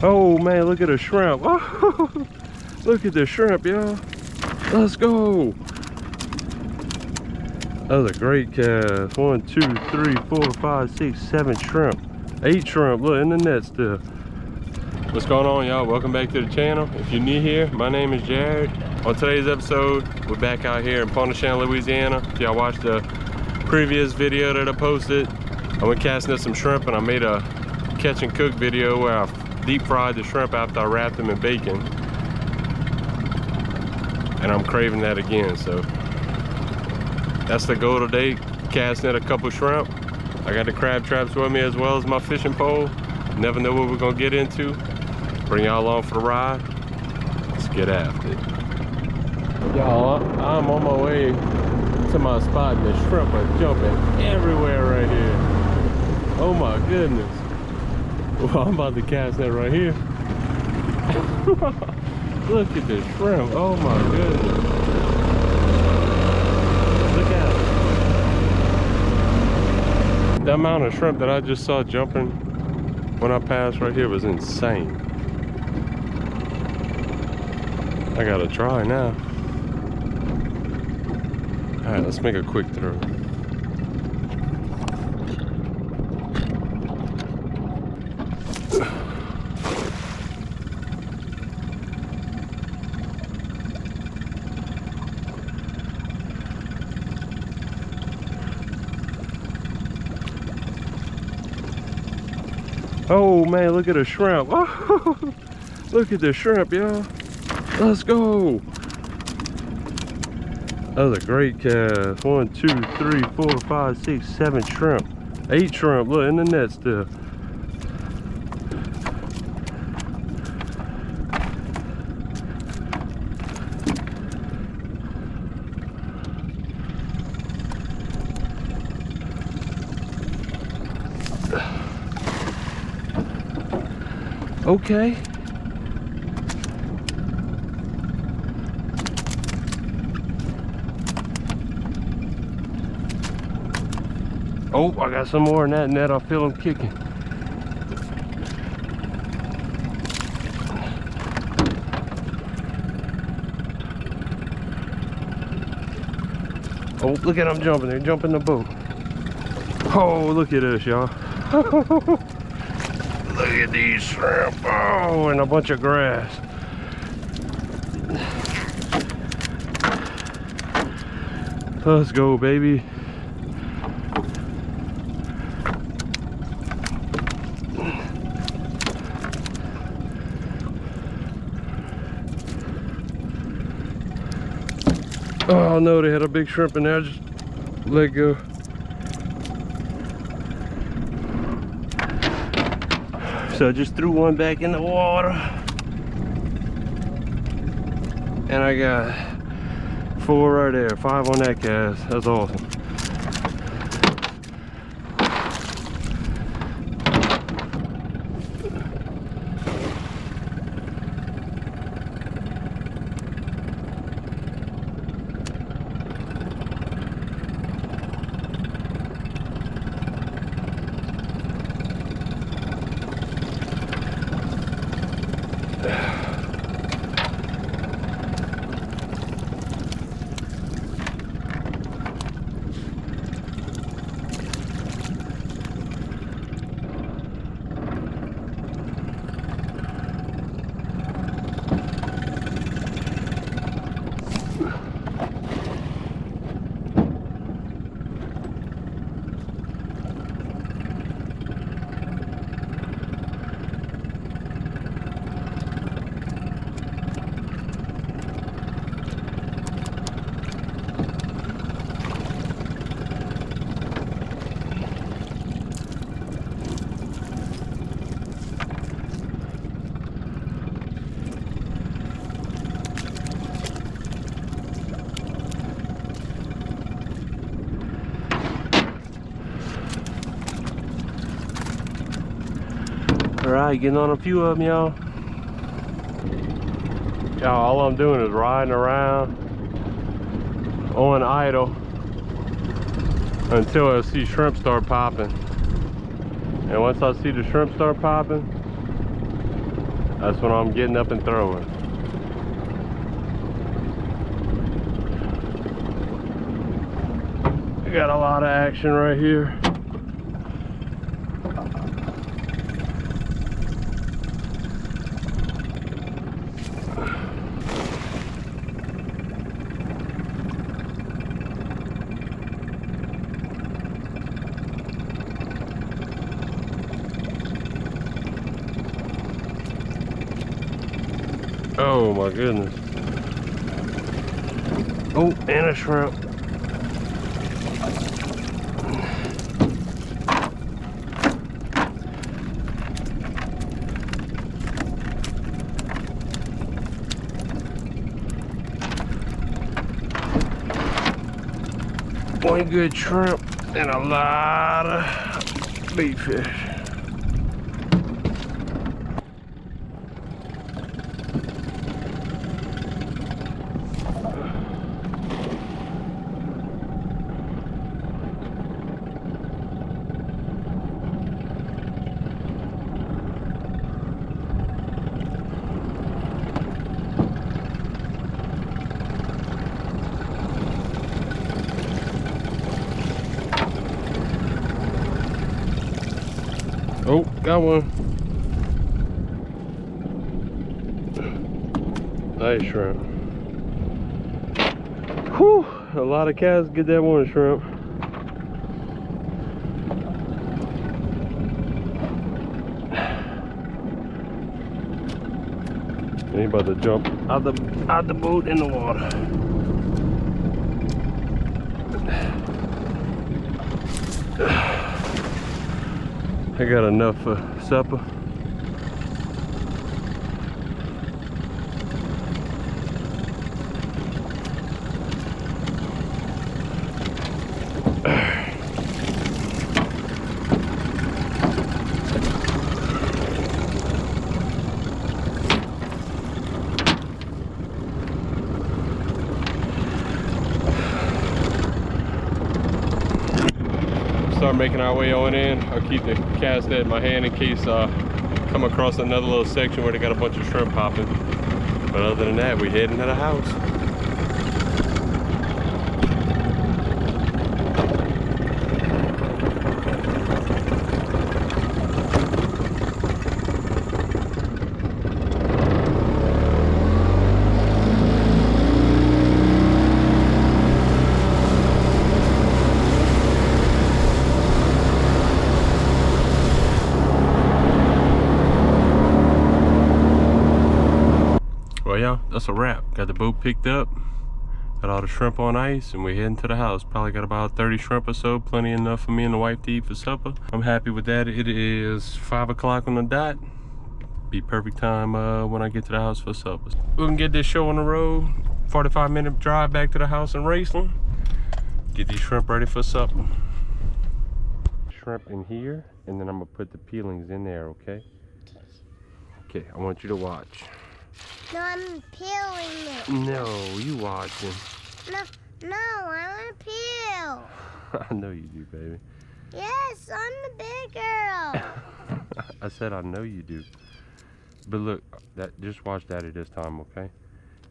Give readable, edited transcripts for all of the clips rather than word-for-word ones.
Oh man, look at the shrimp. Oh, look at the shrimp, y'all. Let's go. That was a great cast. 1, 2, 3, 4, 5, 6, 7 shrimp. 8 shrimp. Look in the net still. What's going on, y'all? Welcome back to the channel. If you're new here, my name is Jared. On today's episode, we're back out here in Pointe-aux-Chenes, Louisiana. If y'all watched the previous video that I posted, I went casting up some shrimp and I made a catch and cook video where I deep fried the shrimp after I wrapped them in bacon. And I'm craving that again, so that's the goal today, casting at a couple shrimp. I got the crab traps with me as well as my fishing pole. Never know what we're gonna get into. Bring y'all along for the ride. Let's get after it. Y'all, I'm on my way to my spot and the shrimp are jumping everywhere right here. Oh my goodness. Well, I'm about to cast that right here. Look at this shrimp. Oh my goodness. Look at it. The amount of shrimp that I just saw jumping when I passed right here was insane. I gotta try now. All right, let's make a quick throw. Oh man, look at the shrimp. Oh, look at the shrimp, y'all. Let's go. That was a great cast. 1, 2, 3, 4, 5, 6, 7 shrimp. 8 shrimp. Look in the net still. Okay. Oh, I got some more in that net. I feel them kicking. Oh, look at them jumping. They're jumping the boat. Oh, look at this, y'all. Look at these shrimp. Oh, and a bunch of grass. Let's go, baby. Oh no, they had a big shrimp in there. Just let go. So I just threw one back in the water. And I got 4 right there, 5 on that cast. That's awesome. Alright, getting on a few of them, y'all. All I'm doing is riding around on idle until I see shrimp start popping. And once I see the shrimp start popping, That's when I'm getting up and throwing. We got a lot of action right here. Oh my goodness. Oh, and a shrimp. One good shrimp and a lot of bait fish. Oh, got one. Nice shrimp. Whew, a lot of casts get that one shrimp. And he about to jump out the boat in the water. I got enough for supper. Start making our way on in. I'll keep the cast net in my hand in case I come across another little section where they got a bunch of shrimp popping. But other than that, we're heading to the house. Well, yeah, that's a wrap. Got the boat picked up, got all the shrimp on ice, and we're heading to the house. Probably got about 30 shrimp or so, plenty enough for me and the wife to eat for supper. I'm happy with that. It is 5 o'clock on the dot. Be perfect time when I get to the house for supper. We can get this show on the road. 45-minute drive back to the house in Raceland. Get these shrimp ready for supper. Shrimp in here, and then I'm gonna put the peelings in there, okay? Okay, I want you to watch. No, I'm peeling it. No, you watching. No, I want to peel. I know you do, baby. Yes, I'm the big girl. I said I know you do. But look, just watch Daddy this time, okay?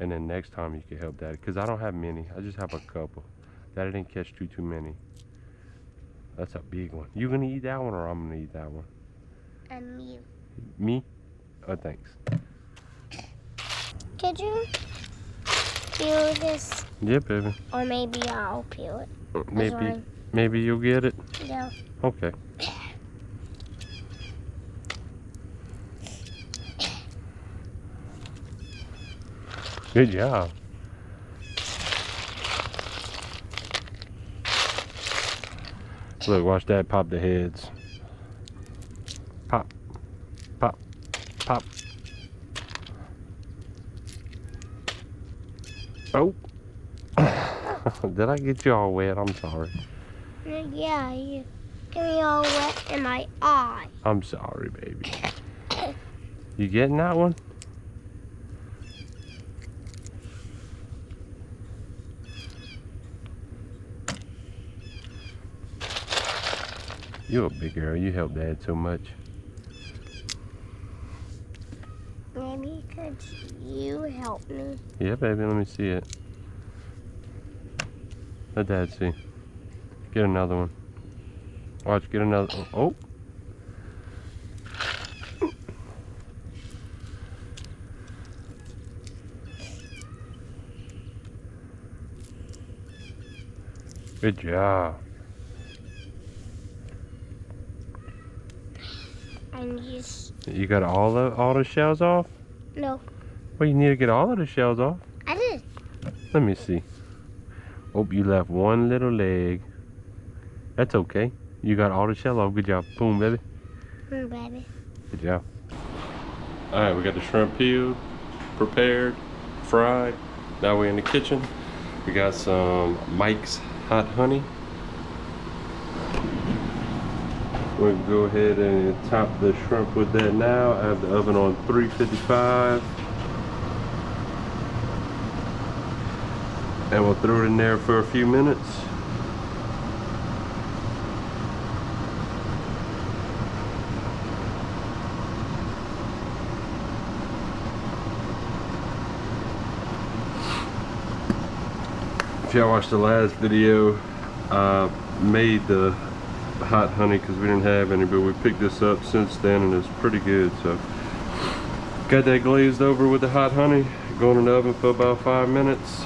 And then next time you can help Daddy, because I don't have many. I just have a couple. Daddy didn't catch too many. That's a big one. You gonna eat that one, or I'm gonna eat that one? You. Me? Oh, thanks. Could you peel this? Yeah, baby. Or maybe I'll peel it. Maybe you'll get it? Yeah. Okay. Good job. Look, watch Dad pop the heads. Pop, pop, pop. Oh. Did I get you all wet? I'm sorry. Yeah, you get me all wet in my eye. I'm sorry, baby. You getting that one? You a big girl. You help Dad so much. Maybe could you help me? Yeah, baby, let me see it. Let Dad see. Get another one. Watch, get another one. Oh! Good job. And just You got all the shells off? no. Well, you need to get all of the shells off. I did. Let me see. Oh, you left one little leg. That's okay. You got all the shell off. Good job. Boom, baby. Baby. Good job. All right, we got the shrimp peeled, prepared, fried. Now we're in the kitchen. We got some Mike's hot honey. We're gonna go ahead and top the shrimp with that now. I have the oven on 355. And we'll throw it in there for a few minutes. If y'all watched the last video, I made the hot honey because we didn't have any, but we picked this up since then and it's pretty good. So got that glazed over with the hot honey, going in the oven for about 5 minutes,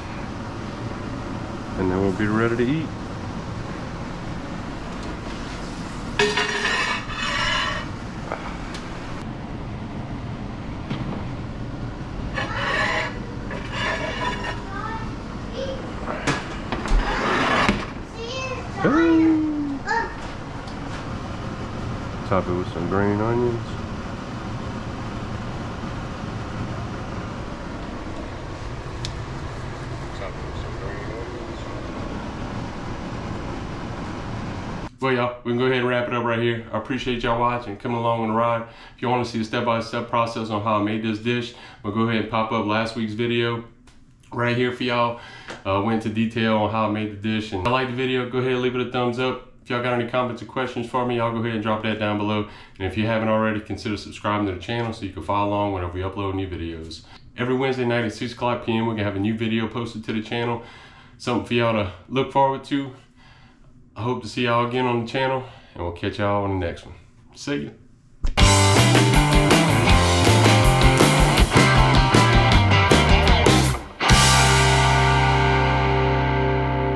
and then we'll be ready to eat. Top it with some green onions. Well, y'all, we can go ahead and wrap it up right here. I appreciate y'all watching, coming along on the ride. If you want to see the step-by-step process on how I made this dish, we'll go ahead and pop up last week's video right here for y'all. Went into detail on how I made the dish. And if you like the video, go ahead and leave it a thumbs up. If y'all got any comments or questions for me, y'all go ahead and drop that down below. And if you haven't already, consider subscribing to the channel so you can follow along whenever we upload new videos. Every Wednesday night at 6 o'clock p.m. we're gonna have a new video posted to the channel. Something for y'all to look forward to. I hope to see y'all again on the channel, and we'll catch y'all on the next one. See ya.